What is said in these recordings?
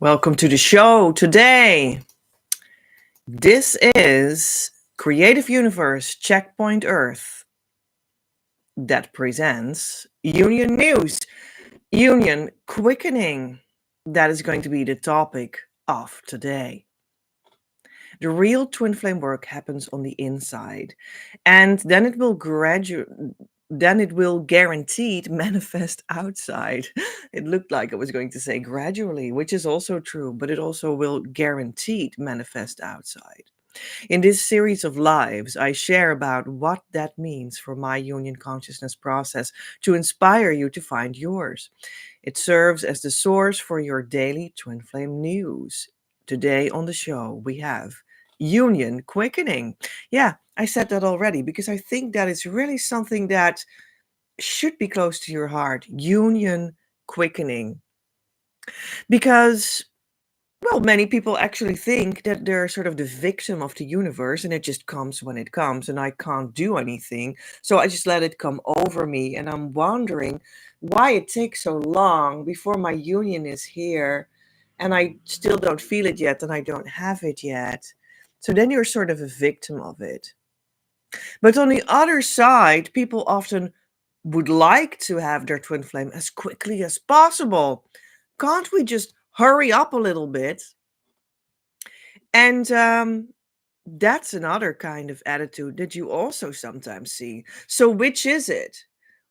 Welcome to the show today. This is Creative Universe Checkpoint Earth that presents Union News, Union Quickening. That is going to be the topic of today. The real twin flame work happens on the inside, and then it will guaranteed manifest outside. It looked like I was going to say gradually, which is also true, but it also will guaranteed manifest outside. In this series of lives, I share about what that means for my union consciousness process to inspire you to find yours. It serves as the source for your daily twin flame news. Today on the show, we have union quickening. Yeah, I said that already because I think that is really something that should be close to your heart. Union quickening. Because, well, many people actually think that they're sort of the victim of the universe and it just comes when it comes and I can't do anything. So I just let it come over me. And I'm wondering why it takes so long before my union is here and I still don't feel it yet and I don't have it yet. So then you're sort of a victim of it. But on the other side, people often would like to have their twin flame as quickly as possible. Can't we just hurry up a little bit? And that's another kind of attitude that you also sometimes see. So, which is it?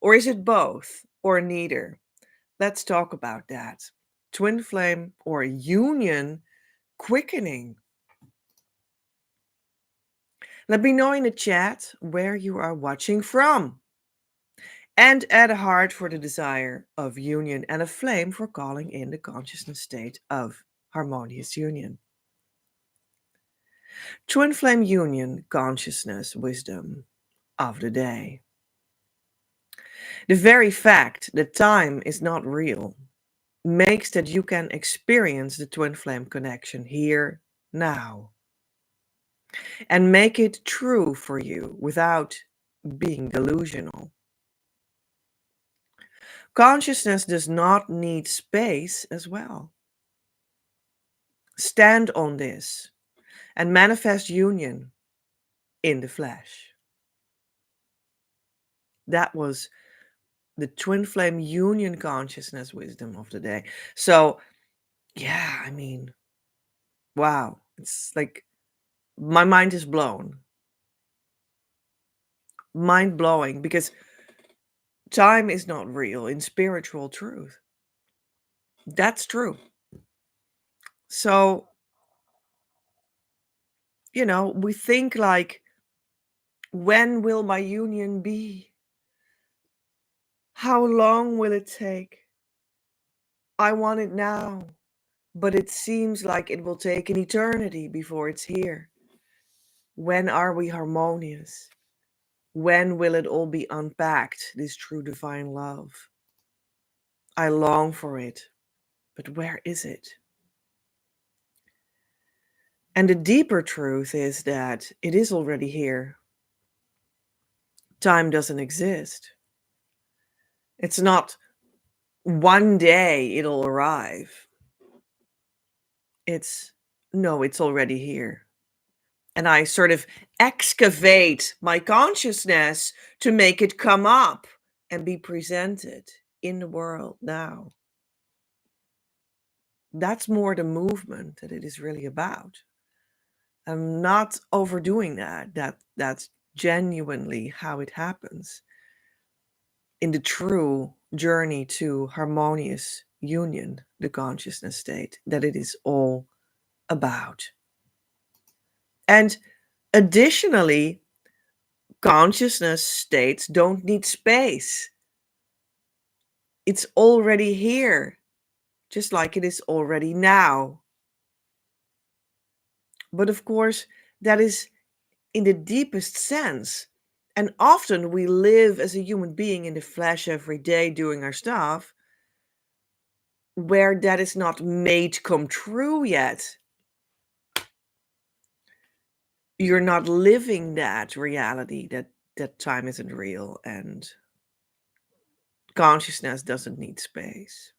Or is it both or neither? Let's talk about that. Twin flame or union quickening. Let me know in the chat where you are watching from. And add a heart for the desire of union and a flame for calling in the consciousness state of harmonious union. Twin flame union, consciousness, wisdom of the day. The very fact that time is not real makes that you can experience the twin flame connection here, now, and make it true for you without being delusional. Consciousness does not need space as well. Stand on this and manifest union in the flesh. That was the twin flame union consciousness wisdom of the day. So, yeah, I mean, wow. It's like my mind is blown. Mind blowing because time is not real in spiritual truth. That's true. So, we think like, when will my union be? How long will it take? I want it now, but it seems like it will take an eternity before it's here. When are we harmonious? When will it all be unpacked, this true divine love? I long for it, but where is it? And the deeper truth is that it is already here. Time doesn't exist. It's not one day it'll arrive. It's already here. And I sort of excavate my consciousness to make it come up and be presented in the world now. That's more the movement that it is really about. I'm not overdoing that. That's genuinely how it happens in the true journey to harmonious union, the consciousness state that it is all about. And additionally, consciousness states don't need space. It's already here, just like it is already now. But of course, that is in the deepest sense. And often we live as a human being in the flesh every day doing our stuff, where that is not made come true yet. You're not living that reality that time isn't real and consciousness doesn't need space.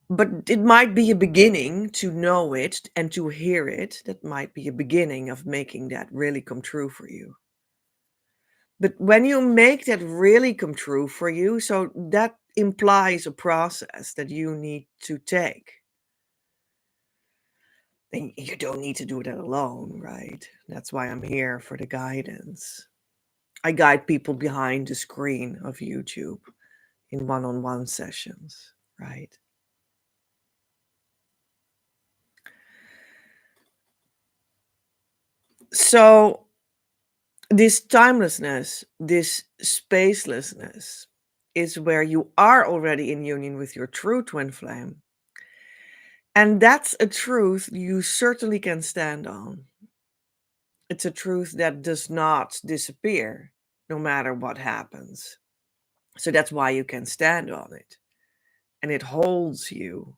But it might be a beginning to know it and to hear it. That might be a beginning of making that really come true for you. But when you make that really come true for you, so that implies a process that you need to take. And you don't need to do that alone, right? That's why I'm here for the guidance. I guide people behind the screen of YouTube in one-on-one sessions, right? So this timelessness, this spacelessness is where you are already in union with your true twin flame. And that's a truth you certainly can stand on. It's a truth that does not disappear no matter what happens. So that's why you can stand on it. And it holds you.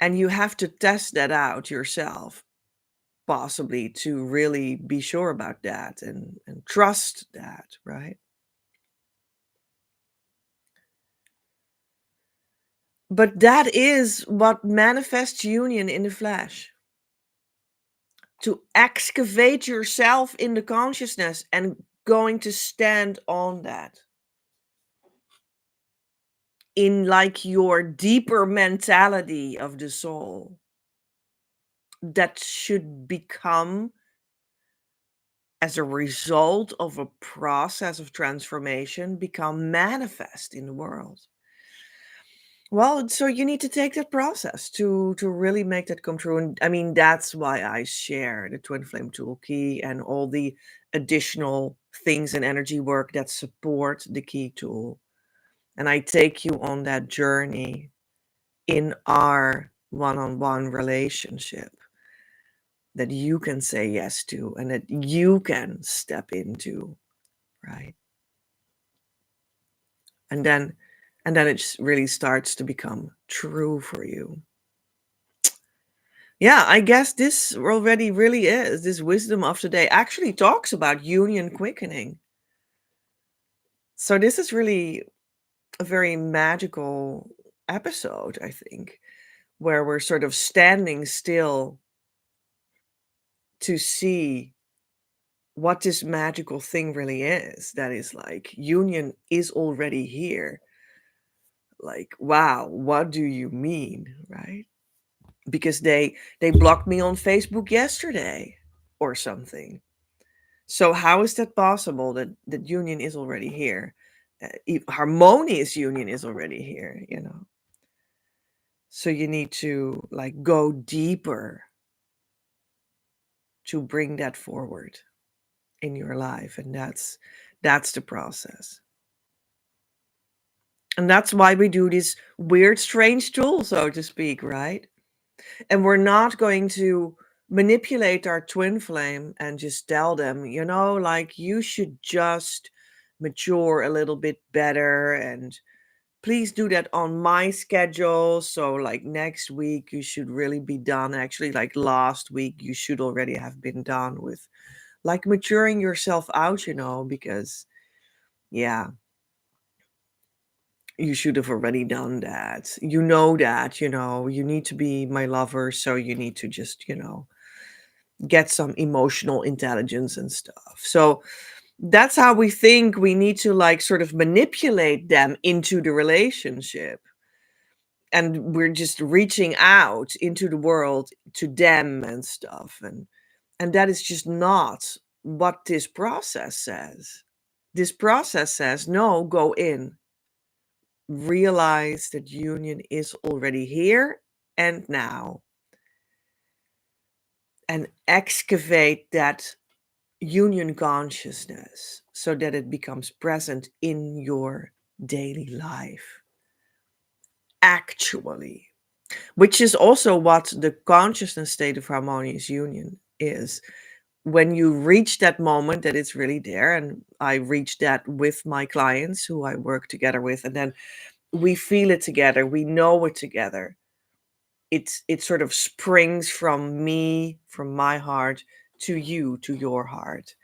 And you have to test that out yourself, possibly to really be sure about that and trust that, right? But that is what manifests union in the flesh. To excavate yourself in the consciousness and going to stand on that. In like your deeper mentality of the soul. That should become, as a result of a process of transformation, become manifest in the world. Well, so you need to take that process to really make that come true. And I mean, that's why I share the Twin Flame Tool Key and all the additional things and energy work that support the key tool. And I take you on that journey in our one-on-one relationship that you can say yes to and that you can step into, right? And then it really starts to become true for you. Yeah, I guess this already really is. This wisdom of today actually talks about union quickening. So this is really a very magical episode, I think, where we're sort of standing still to see what this magical thing really is. That is like union is already here. Like, wow, what do you mean, right? Because they blocked me on Facebook yesterday or something. So how is that possible that union is already here? Harmonious union is already here, you know. So you need to like go deeper to bring that forward in your life, and that's the process. And that's why we do this weird strange tool, so to speak, right? And we're not going to manipulate our twin flame and just tell them, you know, like you should just mature a little bit better and please do that on my schedule. So like next week you should really be done. Actually, like last week you should already have been done with like maturing yourself out, you know, because yeah, you should have already done that. You know that, you know, you need to be my lover, so you need to just, you know, get some emotional intelligence and stuff. So that's how we think we need to like sort of manipulate them into the relationship. And we're just reaching out into the world to them and stuff. And that is just not what this process says. This process says, no, go in. Realize that union is already here and now. And excavate that union consciousness so that it becomes present in your daily life. Actually, which is also what the consciousness state of harmonious union is. When you reach that moment that it's really there, and I reach that with my clients who I work together with, and then we feel it together, we know it together. It sort of springs from me, from my heart to you, to your heart.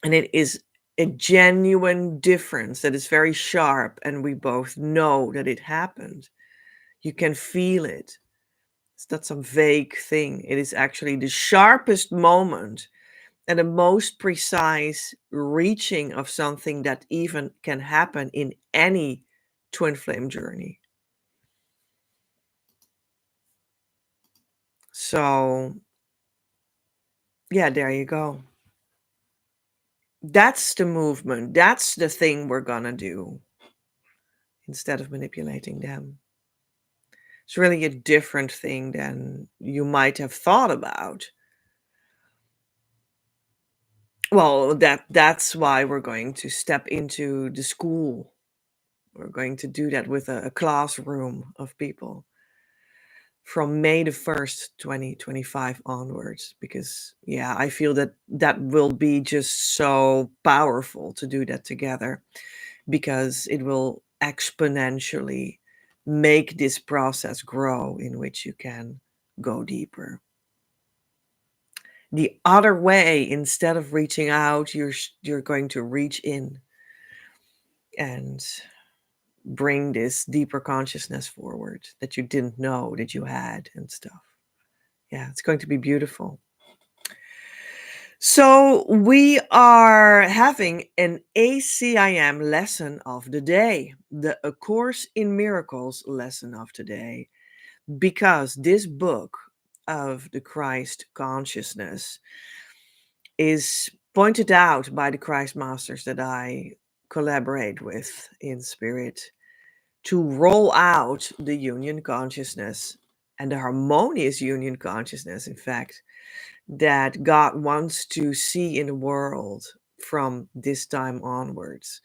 And it is a genuine difference that is very sharp, and we both know that it happened. You can feel it. It's not some vague thing. It is actually the sharpest moment and the most precise reaching of something that even can happen in any twin flame journey. So, yeah, there you go. That's the movement. That's the thing we're gonna do instead of manipulating them. It's really a different thing than you might have thought about. Well, that's why we're going to step into the school. We're going to do that with a classroom of people from May the 1st, 2025 onwards, because yeah, I feel that that will be just so powerful to do that together, because it will exponentially make this process grow in which you can go deeper. The other way, instead of reaching out, you're going to reach in and bring this deeper consciousness forward that you didn't know that you had and stuff. Yeah, it's going to be beautiful. So we are having an ACIM lesson of the day, the A Course in Miracles lesson of today, because this book of the Christ consciousness is pointed out by the Christ masters that I collaborate with in spirit to roll out the union consciousness and the harmonious union consciousness, in fact, that God wants to see in the world from this time onwards.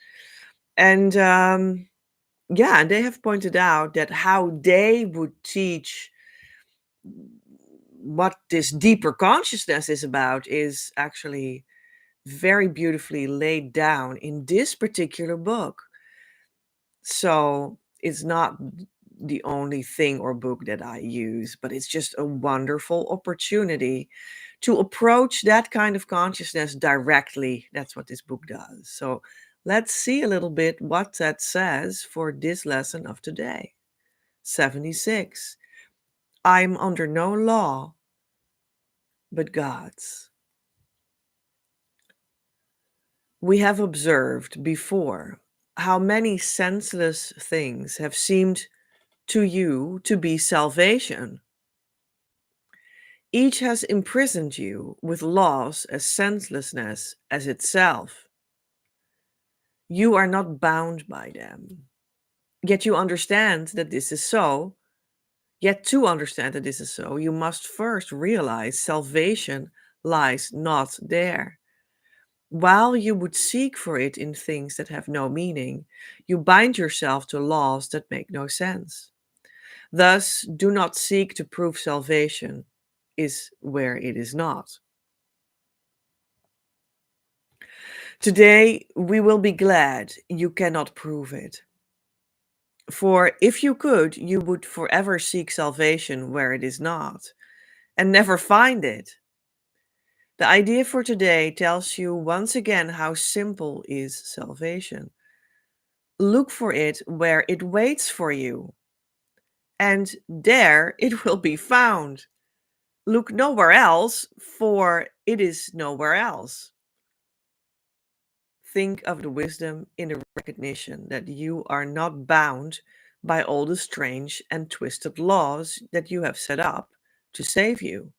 And yeah, and they have pointed out that how they would teach what this deeper consciousness is about is actually very beautifully laid down in this particular book. So it's not the only thing or book that I use, but it's just a wonderful opportunity to approach that kind of consciousness directly. That's what this book does. So let's see a little bit what that says for this lesson of today. 76. I'm under no law but God's. We have observed before how many senseless things have seemed to you to be salvation. Each has imprisoned you with laws as senselessness as itself. You are not bound by them. Yet you understand that this is so. Yet to understand that this is so, you must first realize salvation lies not there. While you would seek for it in things that have no meaning, you bind yourself to laws that make no sense. Thus, do not seek to prove salvation is where it is not. Today, we will be glad you cannot prove it. For if you could, you would forever seek salvation where it is not, and never find it. The idea for today tells you once again how simple is salvation. Look for it where it waits for you, and there it will be found. Look nowhere else, for it is nowhere else. Think of the wisdom in the recognition that you are not bound by all the strange and twisted laws that you have set up to save you.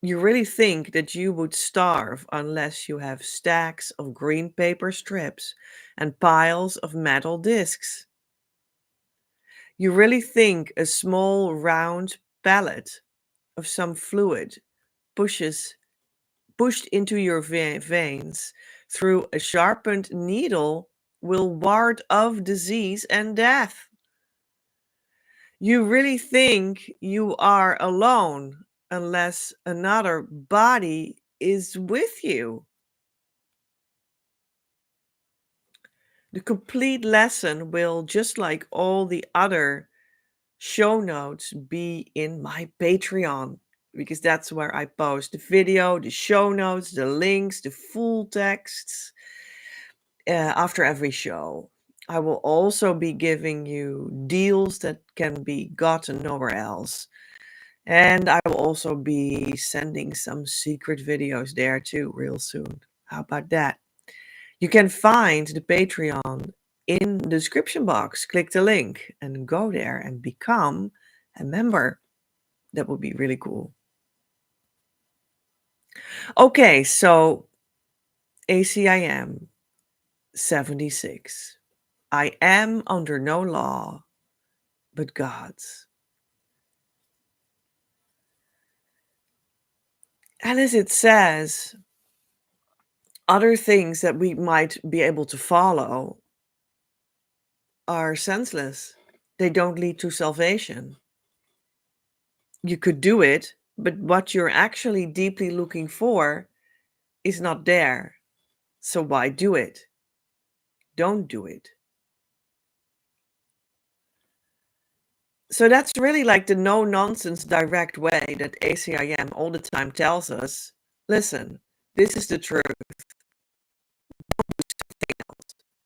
You really think that you would starve unless you have stacks of green paper strips and piles of metal discs. You really think a small round pellet of some fluid pushed into your veins through a sharpened needle will ward off disease and death. You really think you are alone unless another body is with you. The complete lesson will, just like all the other show notes, be in my Patreon, because that's where I post the video, the show notes, the links, the full texts. after every show. I will also be giving you deals that can be gotten nowhere else. And I will also be sending some secret videos there too real soon. How about that? You can find the Patreon in the description box. Click the link and go there and become a member. That would be really cool. Okay, so ACIM 76. I am under no law but God's. And as it says, other things that we might be able to follow are senseless. They don't lead to salvation. You could do it, but what you're actually deeply looking for is not there. So why do it? Don't do it. So that's really like the no nonsense direct way that ACIM all the time tells us, listen, this is the truth.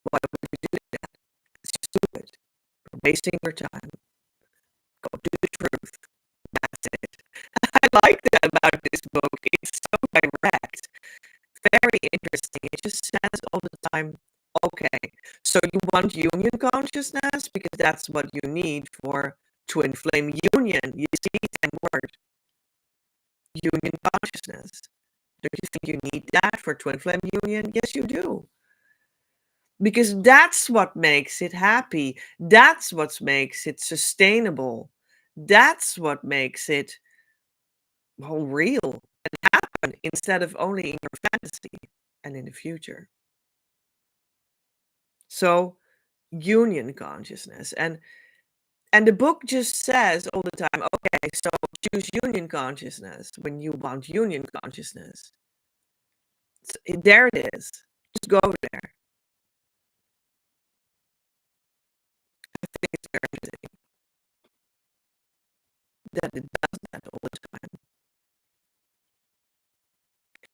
Why would you do that? It's stupid. You're wasting your time. Go do the truth. That's it. I like that about this book. It's so direct. Very interesting. It just says all the time, okay, so you want union consciousness because that's what you need for twin flame union. You see that word, union consciousness. Do you think you need that for twin flame union? Yes, you do. Because that's what makes it happy. That's what makes it sustainable. That's what makes it real and happen instead of only in your fantasy and in the future. So union consciousness and the book just says all the time, okay, so choose union consciousness when you want union consciousness. There it is. Just go there. I think it's very interesting that it does that all the time.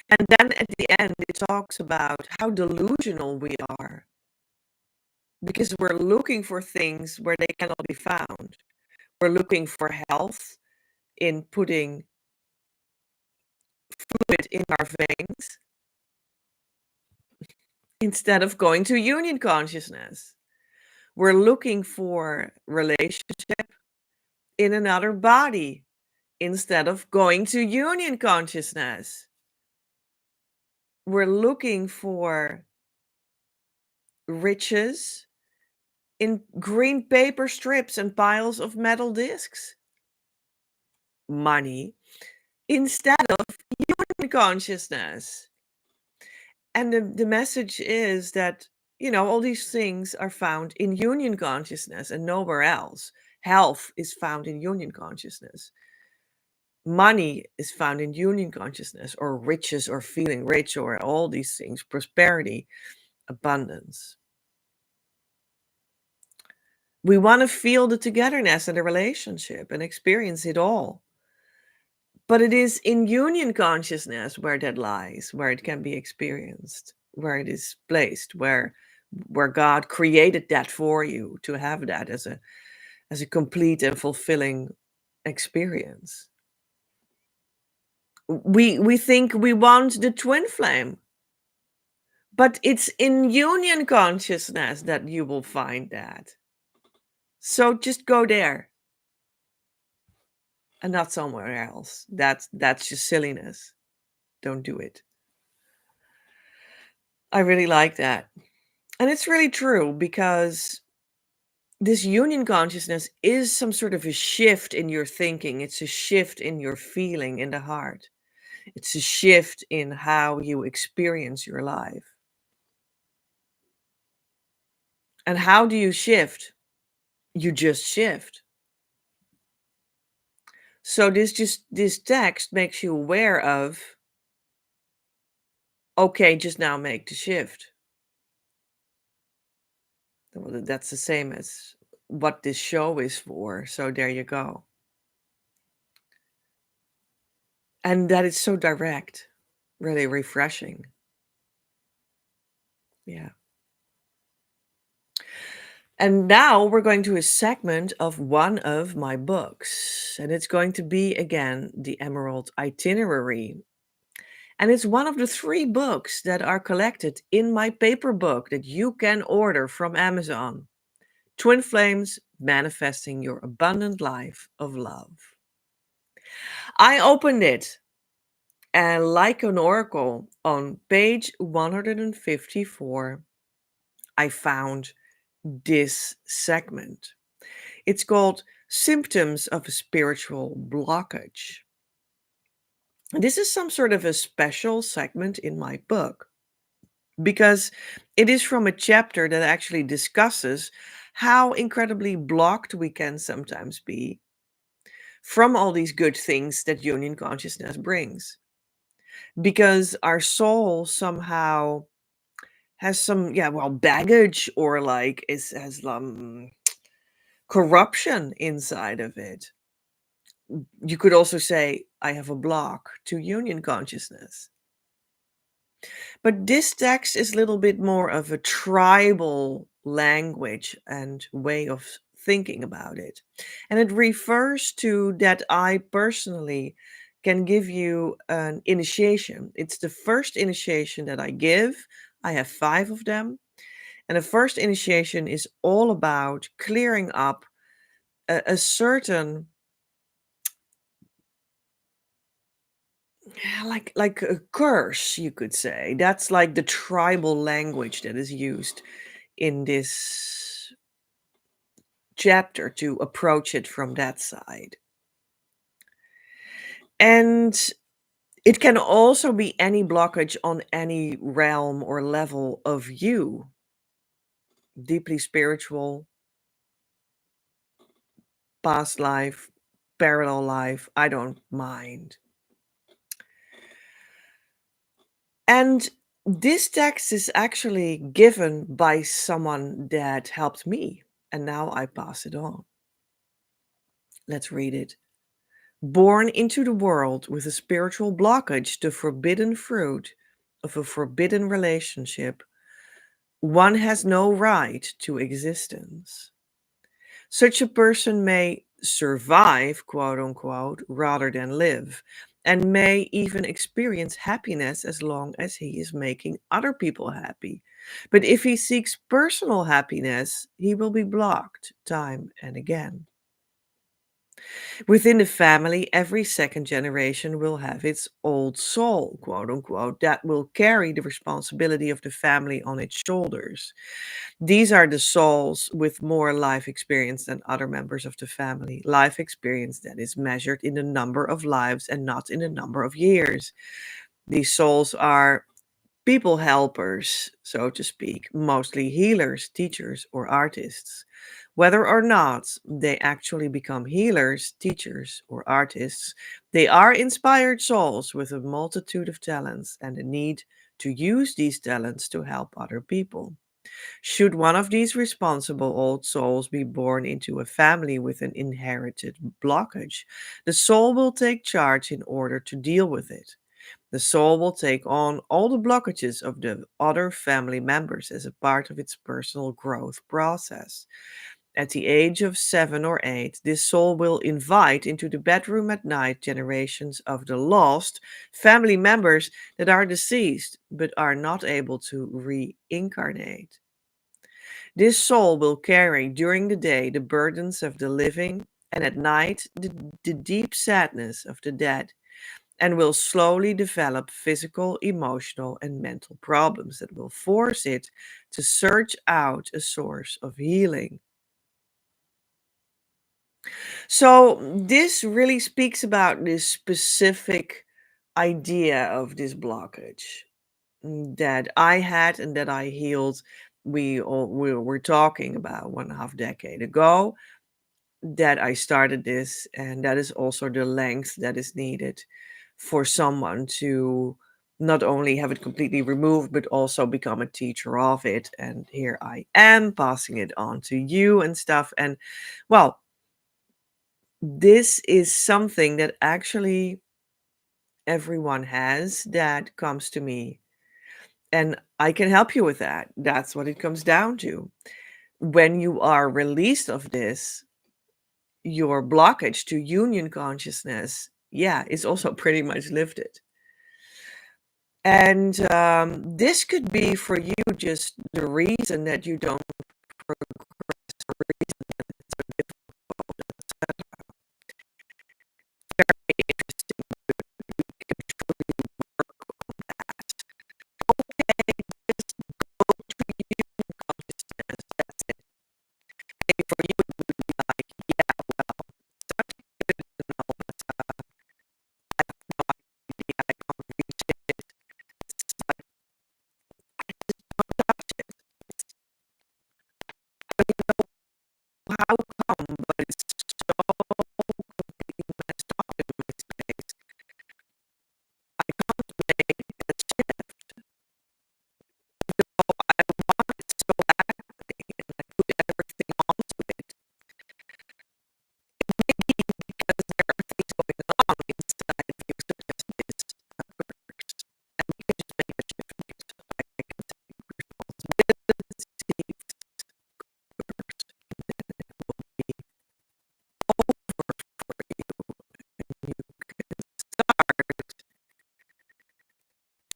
And then at the end it talks about how delusional we are because we're looking for things where they cannot be found. We're looking for health in putting fluid in our veins instead of going to union consciousness. We're looking for relationship in another body instead of going to union consciousness. We're looking for riches in green paper strips and piles of metal discs. Money instead of union consciousness. And the message is that, all these things are found in union consciousness and nowhere else. Health is found in union consciousness. Money is found in union consciousness, or riches, or feeling rich, or all these things, prosperity, abundance. We want to feel the togetherness and the relationship and experience it all. But it is in union consciousness where that lies, where it can be experienced, where it is placed, where God created that for you to have that as a complete and fulfilling experience. We think we want the twin flame, but it's in union consciousness that you will find that. So just go there and not somewhere else. That's just silliness. Don't do it. I really like that. And it's really true because this union consciousness is some sort of a shift in your thinking. It's a shift in your feeling in the heart. It's a shift in how you experience your life. And how do you shift? You just shift. So this text makes you aware of, okay, just now make the shift. Well, that's the same as what this show is for. So there you go. And that is so direct, really refreshing. Yeah. And now we're going to a segment of one of my books, and it's going to be again the Emerald Itinerary. And it's one of the three books that are collected in my paper book that you can order from Amazon. Twin Flames Manifesting Your Abundant Life of Love. I opened it, and like an oracle, on page 154, I found this segment. It's called Symptoms of a Spiritual Blockage. This is some sort of a special segment in my book because it is from a chapter that actually discusses how incredibly blocked we can sometimes be from all these good things that union consciousness brings. Because our soul somehow has some, yeah, well, baggage or like has corruption inside of it. You could also say, I have a block to union consciousness. But this text is a little bit more of a tribal language and way of thinking about it. And it refers to that I personally can give you an initiation. It's the first initiation that I give. I have 5 of them. And the first initiation is all about clearing up a certain, yeah, like a curse, you could say. That's like the tribal language that is used in this chapter to approach it from that side. And it can also be any blockage on any realm or level of you, deeply spiritual, past life, parallel life, I don't mind. And this text is actually given by someone that helped me, and now I pass it on. Let's read it. Born into the world with a spiritual blockage, the forbidden fruit of a forbidden relationship, one has no right to existence. Such a person may survive, quote unquote, rather than live, and may even experience happiness as long as he is making other people happy. But if he seeks personal happiness, he will be blocked time and again. Within the family, every second generation will have its old soul, quote unquote, that will carry the responsibility of the family on its shoulders. These are the souls with more life experience than other members of the family. Life experience that is measured in the number of lives and not in the number of years. These souls are people helpers, so to speak, mostly healers, teachers, or artists. Whether or not they actually become healers, teachers, or artists, they are inspired souls with a multitude of talents and a need to use these talents to help other people. Should one of these responsible old souls be born into a family with an inherited blockage, the soul will take charge in order to deal with it. The soul will take on all the blockages of the other family members as a part of its personal growth process. At the age of 7 or 8, this soul will invite into the bedroom at night generations of the lost family members that are deceased but are not able to reincarnate. This soul will carry during the day the burdens of the living and at night the deep sadness of the dead, and will slowly develop physical, emotional, and mental problems that will force it to search out a source of healing. So, this really speaks about this specific idea of this blockage that I had and that I healed. We were talking about 1.5 decade ago that I started this, and that is also the length that is needed for someone to not only have it completely removed, but also become a teacher of it. And here I am passing it on to you and stuff. And well, this is something that actually everyone has that comes to me, and I can help you with that. That's what it comes down to. when you are released of this, your blockage to union consciousness, yeah, is also pretty much lifted. And this could be for you just the reason that you don't progress, the reason that it's so difficult, etc. Very interesting. You can truly work on that. Okay, just go to union consciousness. That's it. And for you, it would be like, yeah, well, such good to know, but I have no idea. I can't reach it. It's like, I just don't touch it. I don't know how come, but it's so completely messed up in my space. I can't make that shift. Though I want it so badly, and I put everything onto it. Maybe because there are things going on inside of you, such as this occurs. And we can just make a shift because I can take responsibility first, and then it will be over for you. And you can start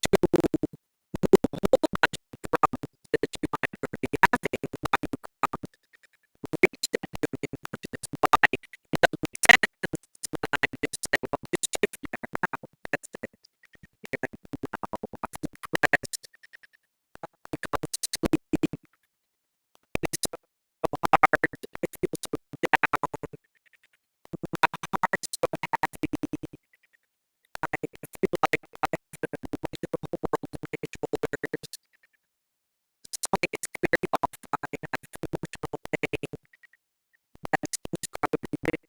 to move a whole bunch of problems that you might already be having why you can't reach that union consciousness, why it doesn't make sense when I just say, well, just shift there now. That's it. You're like, no, I'm depressed. I can't sleep. It is so hard. I feel so down. My heart's so heavy. I feel like I have the weight of the whole world on my shoulders. Something is clearly off. I have emotional pain that seems incredibly big.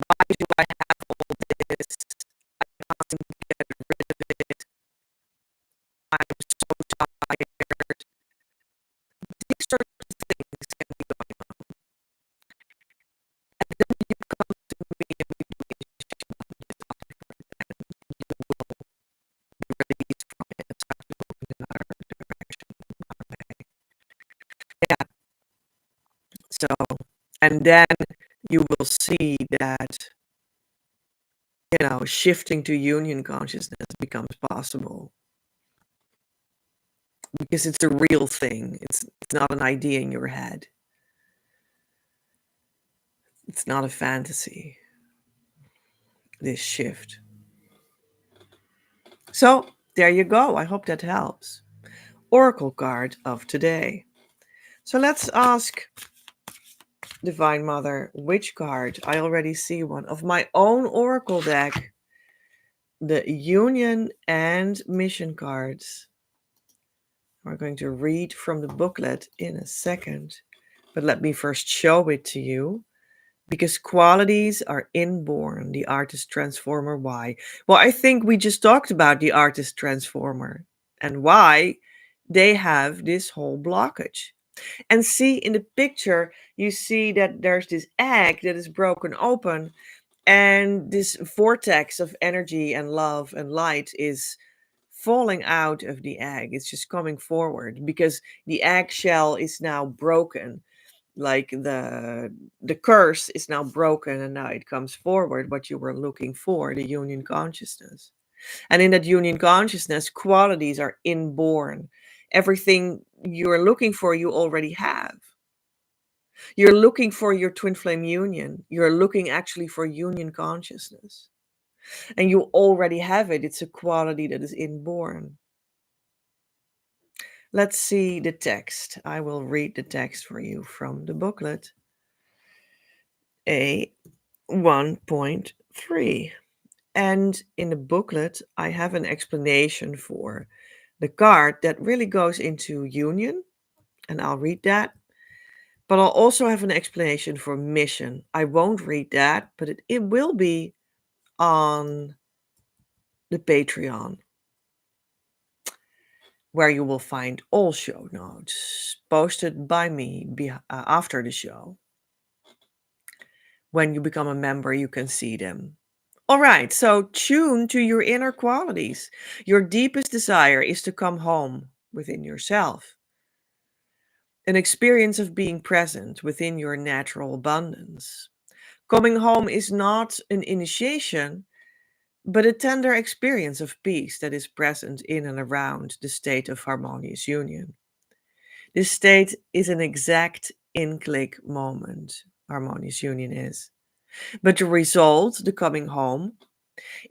Why do I have all this? I can't seem to get rid of it. I'm so tired. These sorts of things can be going on. And then you come to me and we do a session on this topic, and you will be released from it and start to move in another direction, another way. Yeah. So, and then you will see that, you know, shifting to union consciousness becomes possible because it's a real thing. It's not an idea in your head. It's not a fantasy, this shift. So there you go. I hope that helps. Oracle card of today. So let's ask Divine Mother which card. I already see one of my own Oracle deck. The Union and Mission cards. We're going to read from the booklet in a second, but let me first show it to you. Because qualities are inborn, the artist transformer. Why? Well, I think we just talked about the artist transformer and why they have this whole blockage. And see in the picture, you see that there's this egg that is broken open, and this vortex of energy and love and light is falling out of the egg. It's just coming forward because the eggshell is now broken, like the curse is now broken, and now it comes forward what you were looking for, the union consciousness. And in that union consciousness, qualities are inborn. Everything you're looking for, you already have. You're looking for your twin flame union. You're looking actually for union consciousness, and you already have it. It's a quality that is inborn. Let's see the text. I will read the text for you from the booklet. A 1.3. And in the booklet, I have an explanation for the card that really goes into union, and I'll read that. But I'll also have an explanation for mission. I won't read that, but it will be on the Patreon, where you will find all show notes posted by me after the show. When you become a member, you can see them. All right, so tune to your inner qualities. Your deepest desire is to come home within yourself. an experience of being present within your natural abundance. Coming home is not an initiation, but a tender experience of peace that is present in and around the state of harmonious union. This state is an exact in-click moment, harmonious union is. But the result, the coming home,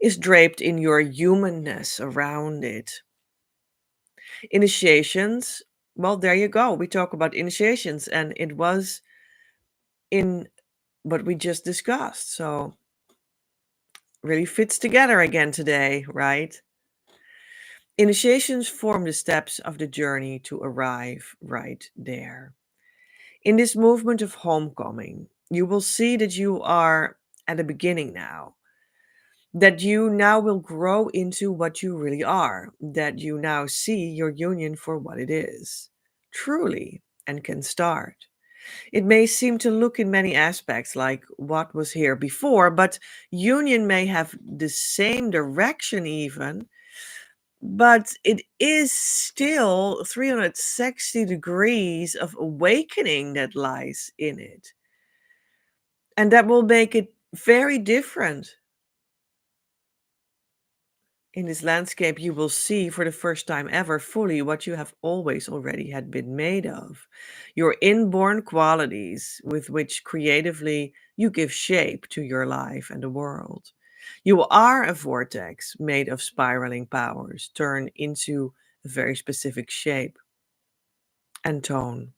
is draped in your humanness around it. Initiations, well, there you go. We talk about initiations, and it was in what we just discussed. So, really fits together again today, right? Initiations form the steps of the journey to arrive right there. In this movement of homecoming, you will see that you are at the beginning now, that you now will grow into what you really are, that you now see your union for what it is, truly, and can start. It may seem to look in many aspects like what was here before, but union may have the same direction even, but it is still 360 degrees of awakening that lies in it. And that will make it very different. In this landscape, you will see for the first time ever fully what you have always already had been made of. Your inborn qualities with which creatively you give shape to your life and the world. You are a vortex made of spiraling powers turned into a very specific shape and tone.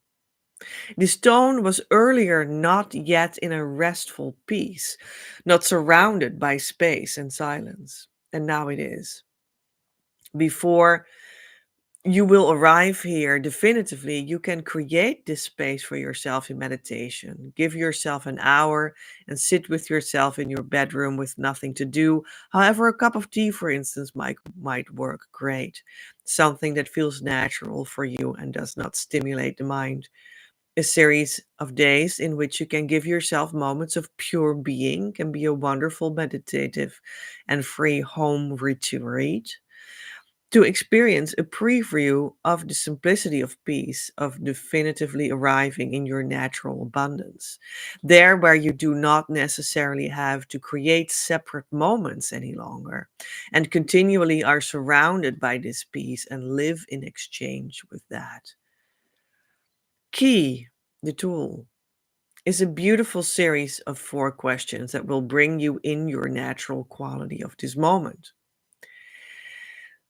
This tone was earlier not yet in a restful peace, not surrounded by space and silence, and now it is. Before you will arrive here definitively, you can create this space for yourself in meditation. Give yourself an hour and sit with yourself in your bedroom with nothing to do. However, a cup of tea, for instance, might work great. Something that feels natural for you and does not stimulate the mind. A series of days in which you can give yourself moments of pure being can be a wonderful meditative and free home retreat to experience a preview of the simplicity of peace, of definitively arriving in your natural abundance. There, where you do not necessarily have to create separate moments any longer, and continually are surrounded by this peace and live in exchange with that. Key, the tool, is a beautiful series of 4 questions that will bring you in your natural quality of this moment,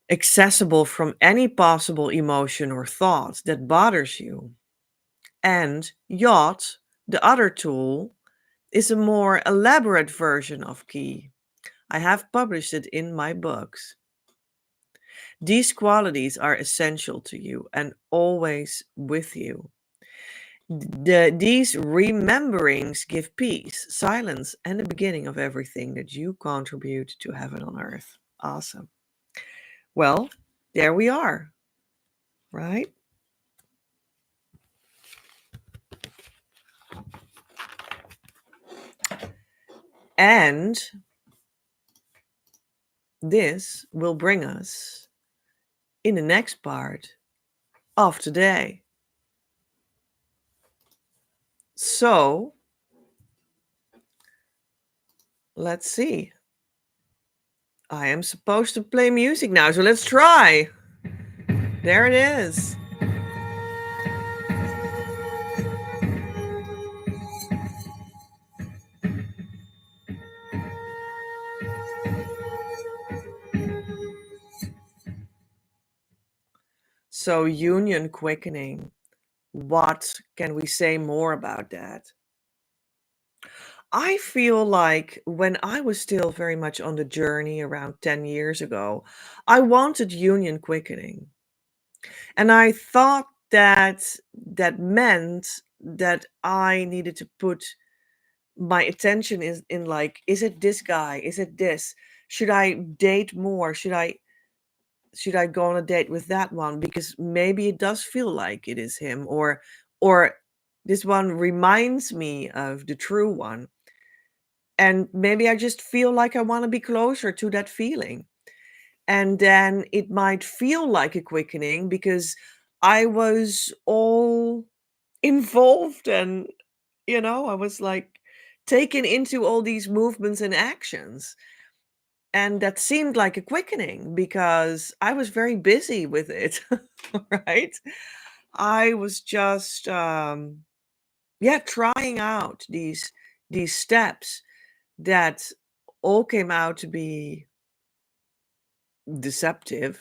accessible from any possible emotion or thought that bothers you. And Yacht, the other tool, is a more elaborate version of Key. I have published it in my books. These qualities are essential to you and always with you. These rememberings give peace, silence, and the beginning of everything that you contribute to heaven on earth. Awesome. Well, there we are, right? And this will bring us in the next part of today. So, let's see. I am supposed to play music now, so let's try. There it is. So, union quickening. What can we say more about that? I feel like when I was still very much on the journey around 10 years ago, I wanted union quickening. And I thought that that meant that I needed to put my attention in like, is it this guy? Is it this? Should I date more? Should I go on a date with that one? Because maybe it does feel like it is him, or this one reminds me of the true one. And maybe I just feel like I want to be closer to that feeling. And then it might feel like a quickening because I was all involved, and I was like taken into all these movements and actions. And that seemed like a quickening because I was very busy with it, right? I was just yeah, trying out these steps that all came out to be deceptive.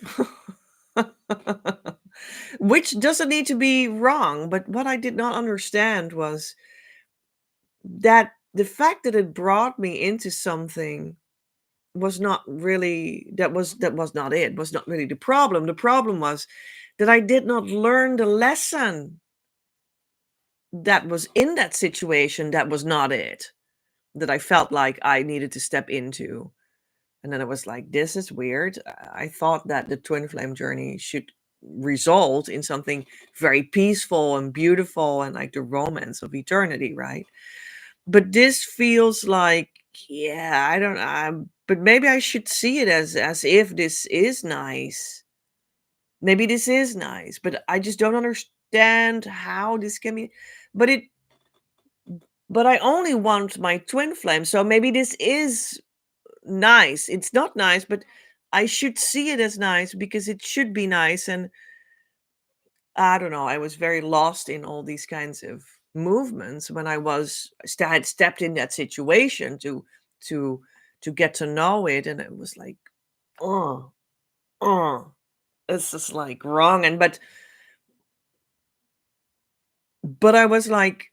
Which doesn't need to be wrong, but what I did not understand was that the fact that it brought me into something was not really that was not it, was not really the problem. The problem was that I did not learn the lesson that was in that situation that was not it, that I felt like I needed to step into. And then I was like, this is weird. I thought that the twin flame journey should result in something very peaceful and beautiful and like the romance of eternity, right? But this feels like, yeah, I don't but maybe I should see it as if this is nice. Maybe this is nice, but I just don't understand how this can be. But it but I only want my twin flame. So maybe this is nice. It's not nice, but I should see it as nice because it should be nice. And I don't know. I was very lost in all these kinds of movements when had stepped in that situation to to get to know it, and it was like, oh, oh, this is like wrong. And but I was like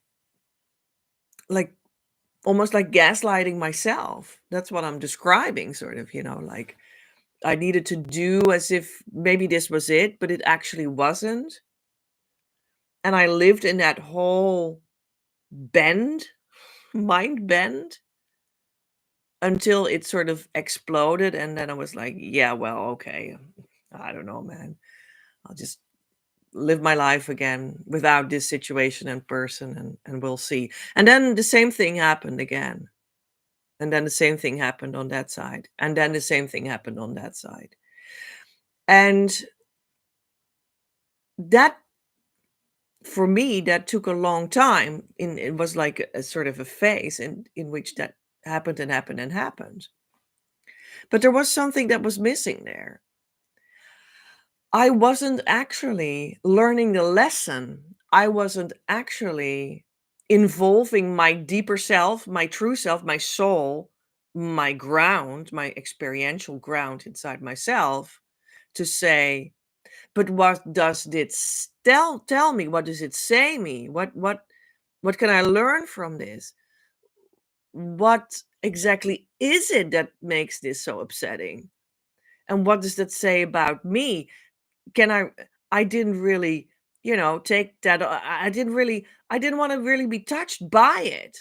almost like gaslighting myself. That's what I'm describing, sort of. Like I needed to do as if maybe this was it, but it actually wasn't. And I lived in that whole bend, mind bend, until it sort of exploded. And then I was like, yeah, well, okay. I don't know, man. I'll just live my life again without this situation and person, and we'll see. And then the same thing happened again. And then the same thing happened on that side. And then the same thing happened on that side. And that, for me, that took a long time. It was like a sort of a phase in which that happened and happened and happened. But there was something that was missing there. I wasn't actually learning the lesson. I wasn't actually involving my deeper self, my true self, my soul, my ground, my experiential ground inside myself, to say, but what does this tell me? What does it say me? What can I learn from this? What exactly is it that makes this so upsetting? And what does that say about me? Can I didn't really, take that. I didn't want to really be touched by it.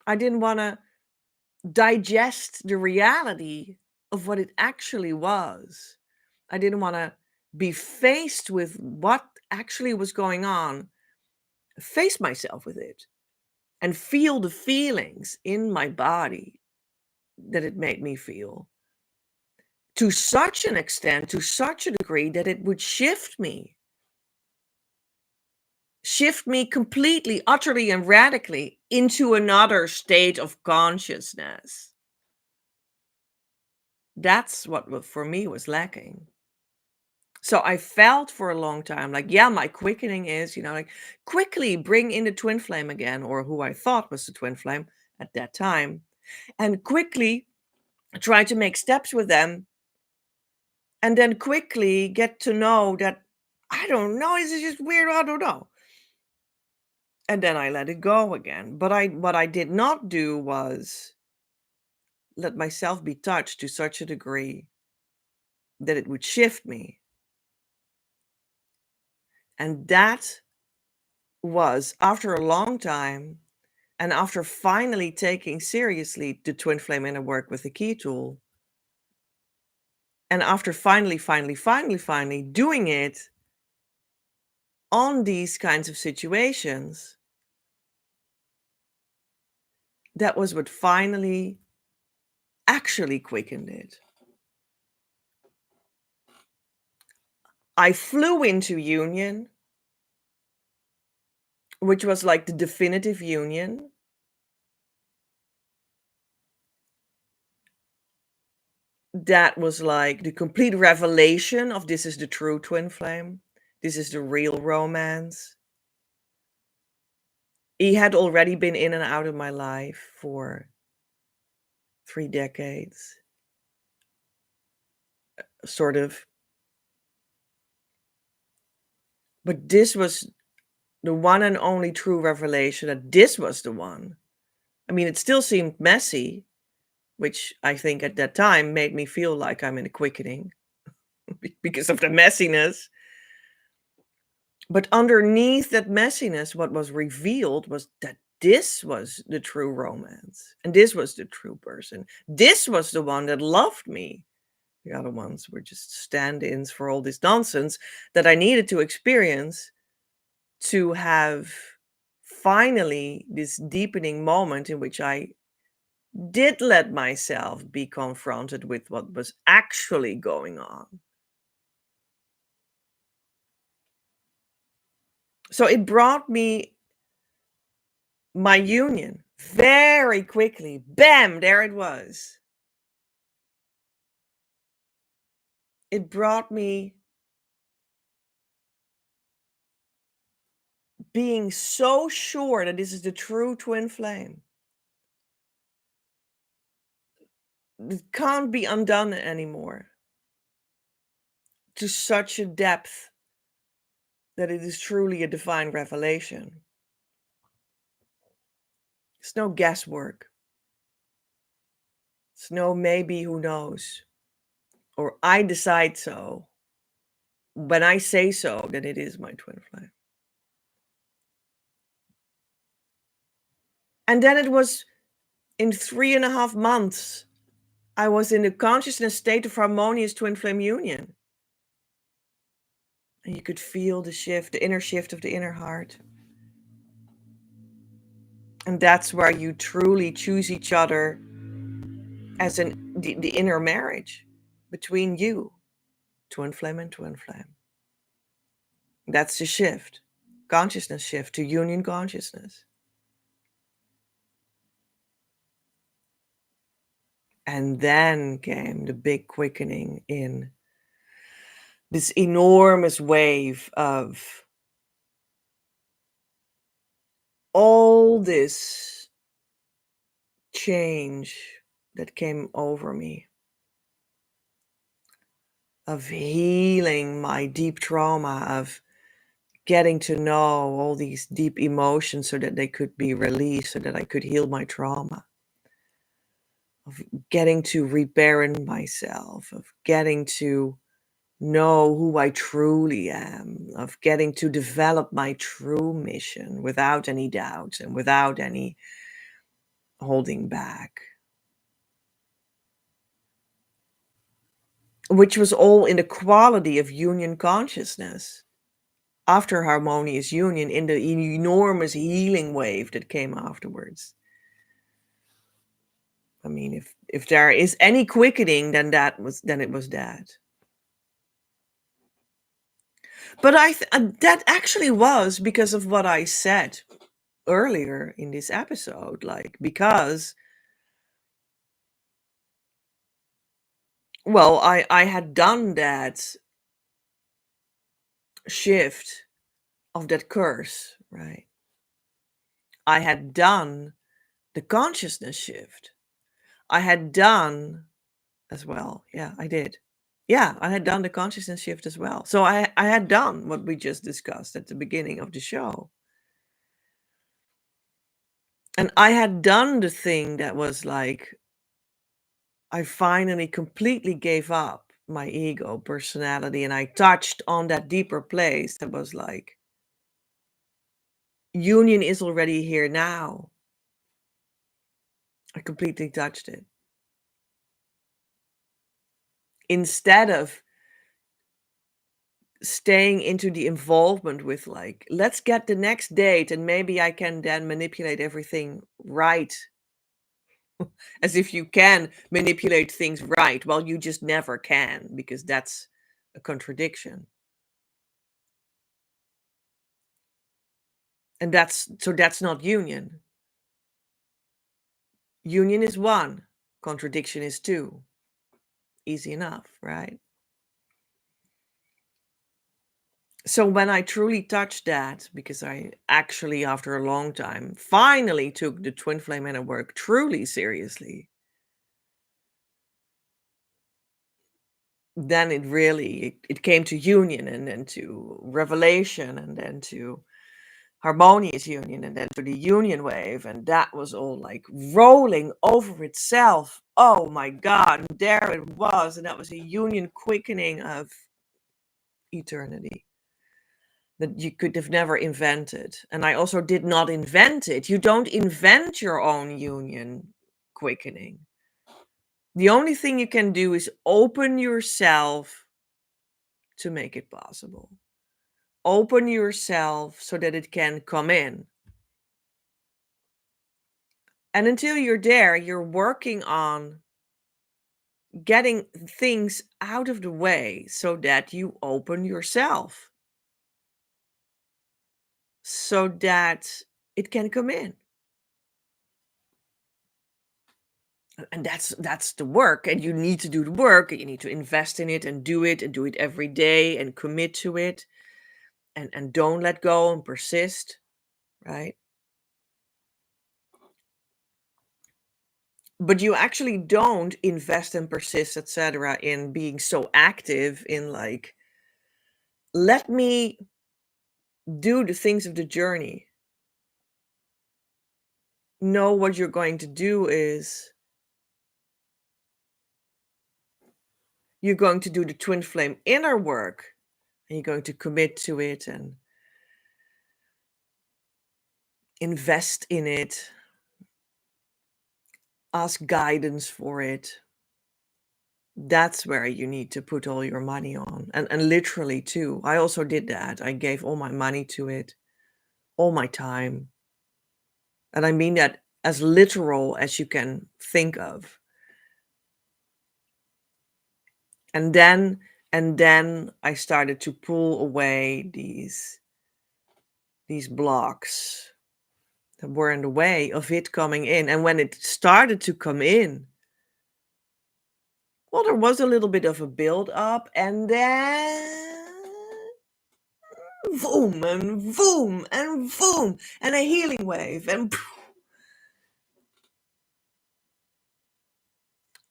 I didn't want to digest the reality of what it actually was. I didn't want to be faced with what actually was going on, face myself with it, and feel the feelings in my body that it made me feel, to such an extent, to such a degree, that it would shift me completely, utterly, and radically into another state of consciousness. That's what for me was lacking. So I felt for a long time like, yeah, my quickening is, like, quickly bring in the twin flame again, or who I thought was the twin flame at that time, and quickly try to make steps with them, and then quickly get to know that, I don't know, is it just weird? I don't know. And then I let it go again. But what I did not do was let myself be touched to such a degree that it would shift me. And that was after a long time, and after finally taking seriously the twin flame inner work with the key tool, and after finally doing it on these kinds of situations, that was what finally actually quickened it. I flew into union which was like the definitive union. That was like the complete revelation of this is the true twin flame. This is the real romance. He had already been in and out of my life for 3 decades, sort of. But this was the one and only true revelation that this was the one. I mean, it still seemed messy, which I think at that time made me feel like I'm in a quickening because of the messiness. But underneath that messiness, what was revealed was that this was the true romance. And this was the true person. This was the one that loved me. The other ones were just stand ins for all this nonsense that I needed to experience to have finally this deepening moment in which I did let myself be confronted with what was actually going on. So it brought me my union very quickly. Bam, there it was. It brought me being so sure that this is the true twin flame. It can't be undone anymore. To such a depth that it is truly a divine revelation. It's no guesswork. It's no maybe, who knows. Or I decide so. When I say so, then it is my twin flame. And then it was in 3.5 months, I was in the consciousness state of harmonious twin flame union. And you could feel the shift, the inner shift of the inner heart. And that's where you truly choose each other as the inner marriage between you, twin flame and twin flame. That's the shift, consciousness shift to union consciousness. And then came the big quickening in this enormous wave of all this change that came over me, of healing my deep trauma, of getting to know all these deep emotions so that they could be released, so that I could heal my trauma, of getting to reparent myself, of getting to know who I truly am, of getting to develop my true mission without any doubt and without any holding back. Which was all in the quality of union consciousness. After harmonious union, in the enormous healing wave that came afterwards. I mean, if there is any quickening, then it was that. But that actually was because of what I said earlier in this episode, like, because, well, I had done that shift of that curse, right? I had done the consciousness shift. I had done as well. Yeah, I did. Yeah, I had done the consciousness shift as well. So I had done what we just discussed at the beginning of the show. And I had done the thing that was like, I finally completely gave up my ego personality, and I touched on that deeper place that was like, union is already here now. I completely touched it. Instead of staying into the involvement with like, let's get the next date and maybe I can then manipulate everything right. As if you can manipulate things right. Well, you just never can, because that's a contradiction. And that's not union. Union is one, contradiction is two. Easy enough, right? So when I truly touched that, because I actually, after a long time, finally took the twin flame inner work truly seriously, then it came to union, and then to revelation, and then to harmonious union, and then to the union wave, and that was all like rolling over itself. Oh my God, and there it was, and that was a union quickening of eternity that you could have never invented. And I also did not invent it. You don't invent your own union quickening. The only thing you can do is open yourself to make it possible. Open yourself so that it can come in. And until you're there, you're working on getting things out of the way so that you open yourself, so that it can come in. And that's the work, and you need to do the work, and you need to invest in it and do it every day and commit to it, and don't let go and persist, right? But you actually don't invest and persist, etc., in being so active in like, let me do the things of the journey. No, what you're going to do is you're going to do the twin flame inner work, and you're going to commit to it and invest in it, ask guidance for it. That's where you need to put all your money on. And literally too. I also did that. I gave all my money to it, all my time. And I mean that as literal as you can think of. And then I started to pull away these blocks that were in the way of it coming in. And when it started to come in, well, there was a little bit of a build up, and then boom and boom and boom, and a healing wave, and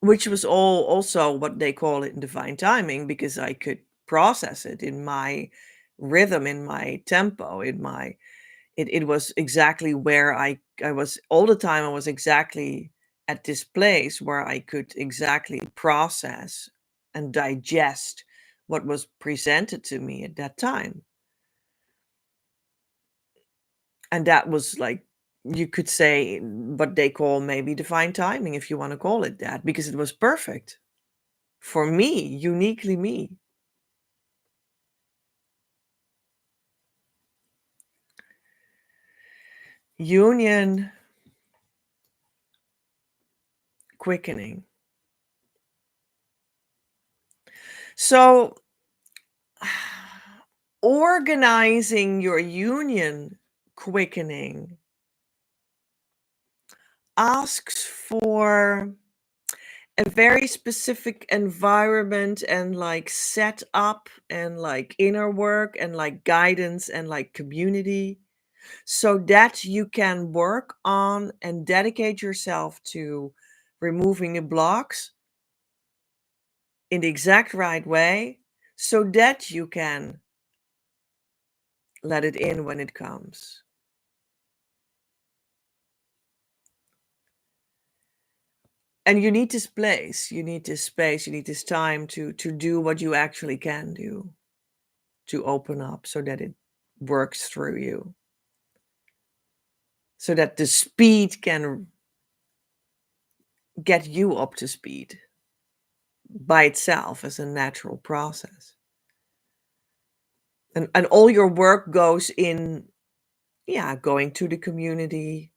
which was all also what they call it in divine timing, because I could process it in my rhythm, in my tempo, in my it was exactly where I was all the time. I was exactly at this place where I could exactly process and digest what was presented to me at that time. And that was like, you could say what they call maybe divine timing, if you want to call it that, because it was perfect for me, uniquely me. Union quickening. So organizing your union quickening asks for a very specific environment, and like set up, and like inner work, and like guidance, and like community, so that you can work on and dedicate yourself to removing the blocks in the exact right way, so that you can let it in when it comes. And you need this place, you need this space, you need this time to do what you actually can do, to open up so that it works through you, so that the speed can get you up to speed by itself as a natural process. And all your work goes in, yeah, going to the community,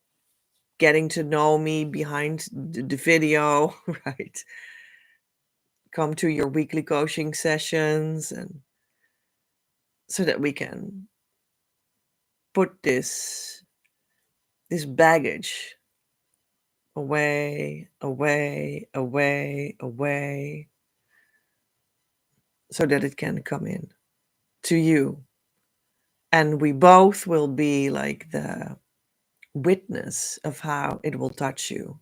getting to know me behind the video, right? Come to your weekly coaching sessions, and so that we can put this baggage away, away, away, away, so that it can come in to you. And we both will be like the witness of how it will touch you.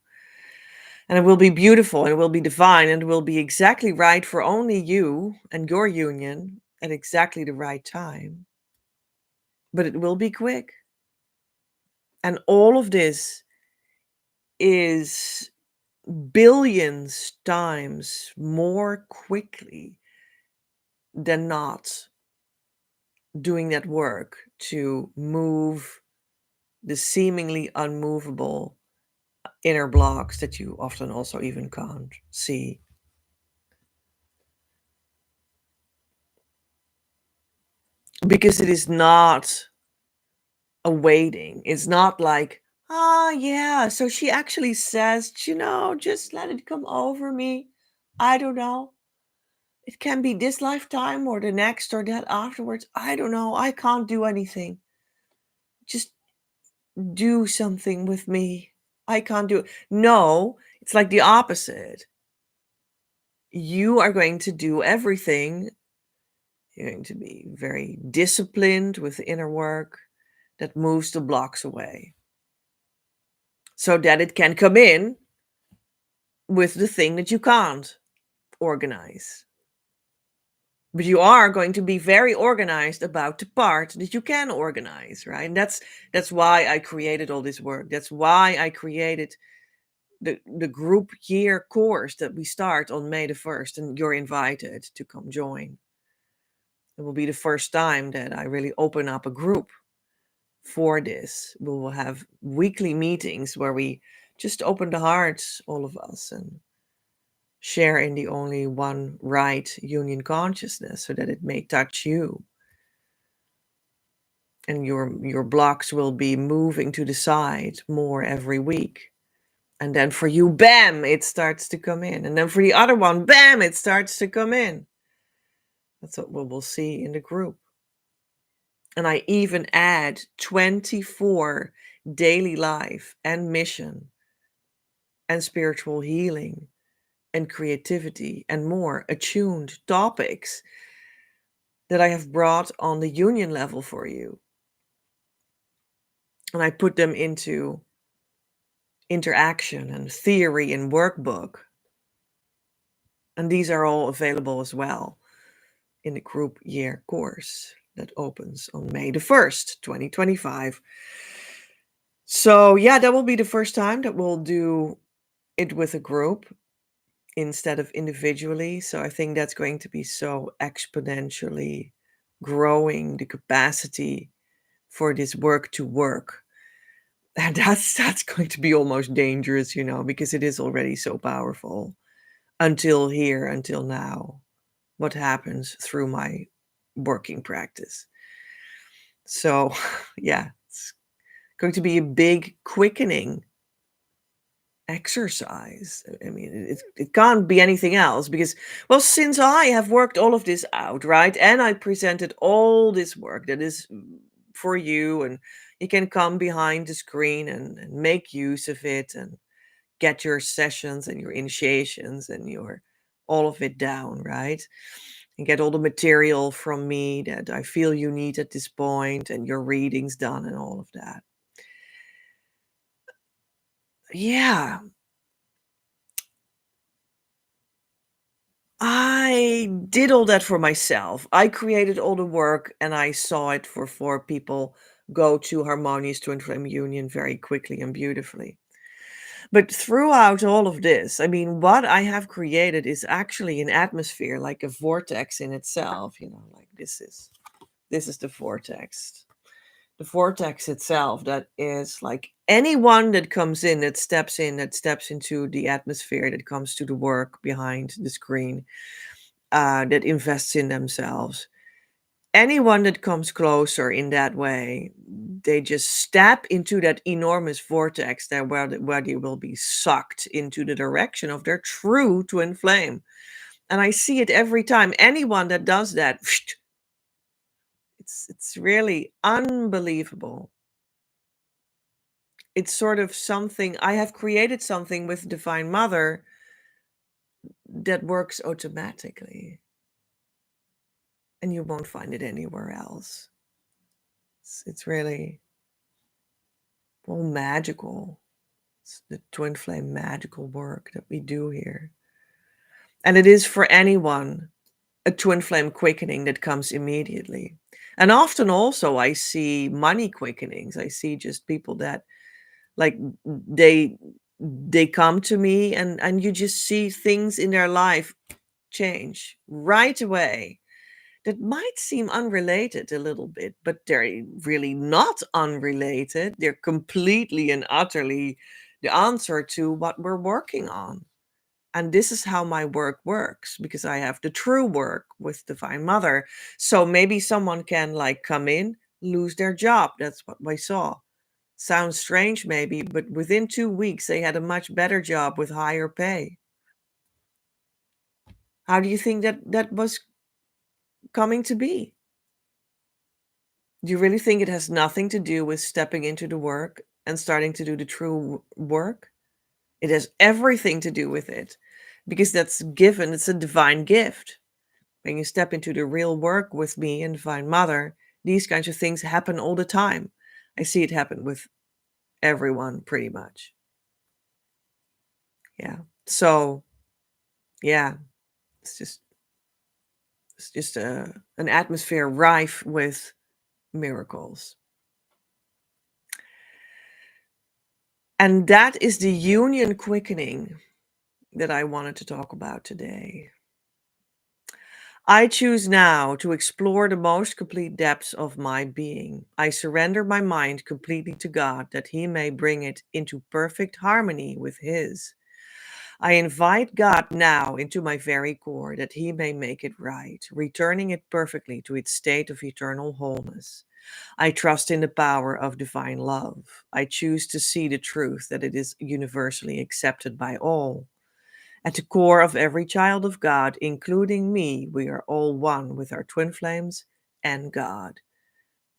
And it will be beautiful, and it will be divine, and it will be exactly right for only you and your union at exactly the right time. But it will be quick. And all of this is billions times more quickly than not doing that work to move the seemingly unmovable inner blocks that you often also even can't see. Because it is not a waiting. It's not like, yeah, so she actually says, just let it come over me. I don't know. It can be this lifetime or the next or that afterwards. I don't know. I can't do anything. Just do something with me. I can't do it. No, it's like the opposite. You are going to do everything. You're going to be very disciplined with the inner work that moves the blocks away so that it can come in with the thing that you can't organize. But you are going to be very organized about the part that you can organize, right? And that's why I created all this work. That's why I created the group year course that we start on May the 1st, and you're invited to come join. It will be the first time that I really open up a group for this. We will have weekly meetings where we just open the hearts, all of us, and share in the only one right union consciousness so that it may touch you. And your blocks will be moving to the side more every week. And then for you, bam, it starts to come in. And then for the other one, bam, it starts to come in. That's what we will see in the group. And I even add 24 daily life and mission and spiritual healing and creativity and more attuned topics that I have brought on the union level for you. And I put them into interaction and theory and workbook. And these are all available as well in the group year course that opens on May the 1st, 2025. So yeah, that will be the first time that we'll do it with a group instead of individually. So I think that's going to be so exponentially growing the capacity for this work to work. And that's going to be almost dangerous, because it is already so powerful until now, what happens through my working practice. So yeah, it's going to be a big quickening exercise. I mean, it can't be anything else because, well, since I have worked all of this out, right, and I presented all this work that is for you, and you can come behind the screen and make use of it and get your sessions and your initiations and your all of it down, right, and get all the material from me that I feel you need at this point and your readings done and all of that. Yeah, I did all that for myself. I created all the work and I saw it for 4 people go to Harmonious Twin Flame Union very quickly and beautifully. But throughout all of this, I mean, what I have created is actually an atmosphere, like a vortex in itself, like this is the vortex. The vortex itself, that is like anyone that comes in, that steps into the atmosphere, that comes to the work behind the screen, that invests in themselves. Anyone that comes closer in that way, they just step into that enormous vortex there where they will be sucked into the direction of their true twin flame. And I see it every time. Anyone that does that, It's really unbelievable. It's sort of something I have created something with Divine Mother that works automatically, and you won't find it anywhere else. It's really, well, magical. It's the twin flame magical work that we do here. And it is for anyone a twin flame quickening that comes immediately. And often also I see money quickenings. I see just people that like they they come to me and you just see things in their life change right away that might seem unrelated a little bit, but they're really not unrelated. They're completely and utterly the answer to what we're working on. And this is how my work works because I have the true work with Divine Mother. So maybe someone can like come in, lose their job. That's what I saw. Sounds strange, maybe, but within 2 weeks, they had a much better job with higher pay. How do you think that was coming to be? Do you really think it has nothing to do with stepping into the work and starting to do the true work? It has everything to do with it because that's given, it's a divine gift. When you step into the real work with me and Divine Mother, these kinds of things happen all the time. I see it happen with everyone pretty much. Yeah. So, yeah, it's just an atmosphere rife with miracles. And that is the union quickening that I wanted to talk about today. I choose now to explore the most complete depths of my being. I surrender my mind completely to God that He may bring it into perfect harmony with His. I invite God now into my very core that He may make it right, returning it perfectly to its state of eternal wholeness. I trust in the power of divine love. I choose to see the truth that it is universally accepted by all. At the core of every child of God, including me, we are all one with our twin flames and God.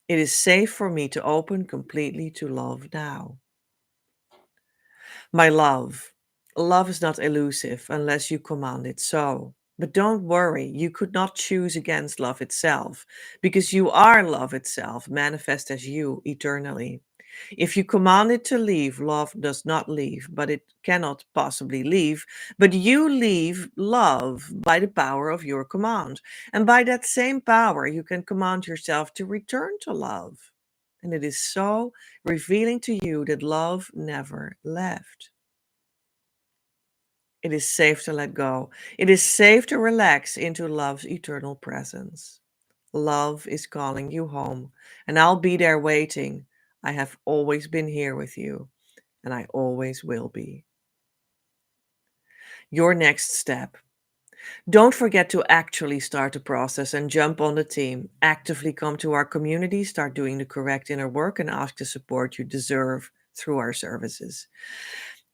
It is safe for me to open completely to love now. My love, love is not elusive unless you command it so. But don't worry, you could not choose against love itself, because you are love itself, manifest as you eternally. If you command it to leave, love does not leave, but it cannot possibly leave. But you leave love by the power of your command. And by that same power, you can command yourself to return to love. And it is so revealing to you that love never left. It is safe to let go. It is safe to relax into love's eternal presence. Love is calling you home, and I'll be there waiting. I have always been here with you, and I always will be. Your next step. Don't forget to actually start the process and jump on the team. Actively come to our community, start doing the correct inner work, and ask the support you deserve through our services.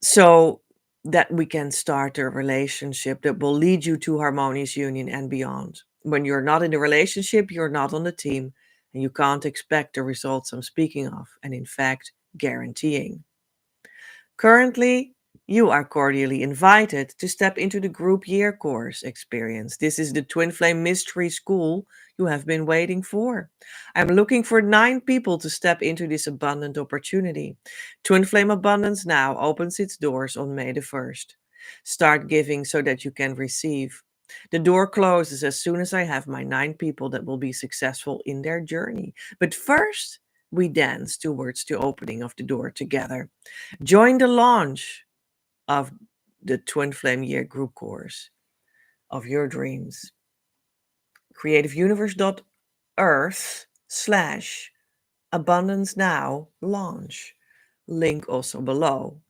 So that we can start a relationship that will lead you to harmonious union and beyond. When you're not in a relationship, you're not on the team, and you can't expect the results I'm speaking of, and in fact, guaranteeing. Currently, you are cordially invited to step into the group year course experience. This is the Twin Flame Mystery School you have been waiting for. I'm looking for 9 people to step into this abundant opportunity. Twin Flame Abundance now opens its doors on May the 1st. Start giving so that you can receive. The door closes as soon as I have my 9 people that will be successful in their journey. But first, we dance towards the opening of the door together. Join the launch of the Twin Flame Year group course of your dreams. creativeuniverse.earth/abundance now launch. Link also below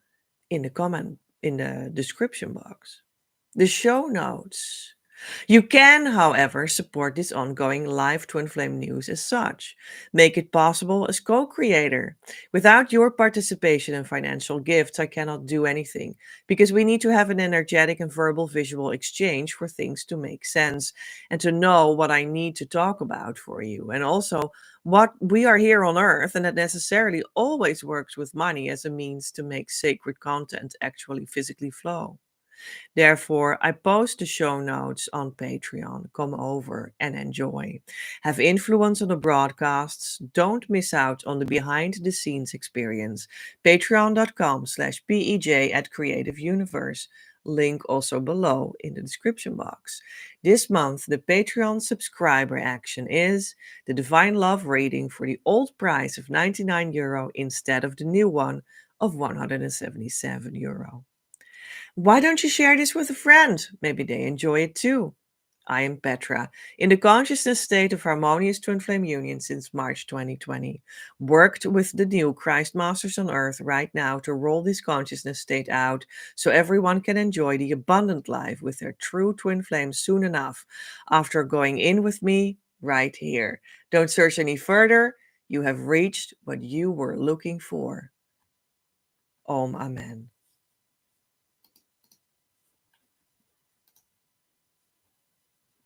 in the description box. The show notes You can, however, support this ongoing live Twin Flame news as such. Make it possible as co creator. Without your participation and financial gifts, I cannot do anything because we need to have an energetic and verbal visual exchange for things to make sense and to know what I need to talk about for you. And also, what we are here on earth, and that necessarily always works with money as a means to make sacred content actually physically flow. Therefore, I post the show notes on Patreon. Come over and enjoy. Have influence on the broadcasts. Don't miss out on the behind the scenes experience. Patreon.com/PEJ at Creative Universe. Link also below in the description box. This month, the Patreon subscriber action is the Divine Love reading for the old price of €99 instead of the new one of €177. Why don't you share this with a friend? Maybe they enjoy it too. I am Petra, in the consciousness state of Harmonious Twin Flame Union since March 2020. Worked with the new Christ Masters on Earth right now to roll this consciousness state out so everyone can enjoy the abundant life with their true twin flames soon enough after going in with me right here. Don't search any further. You have reached what you were looking for. Om Amen.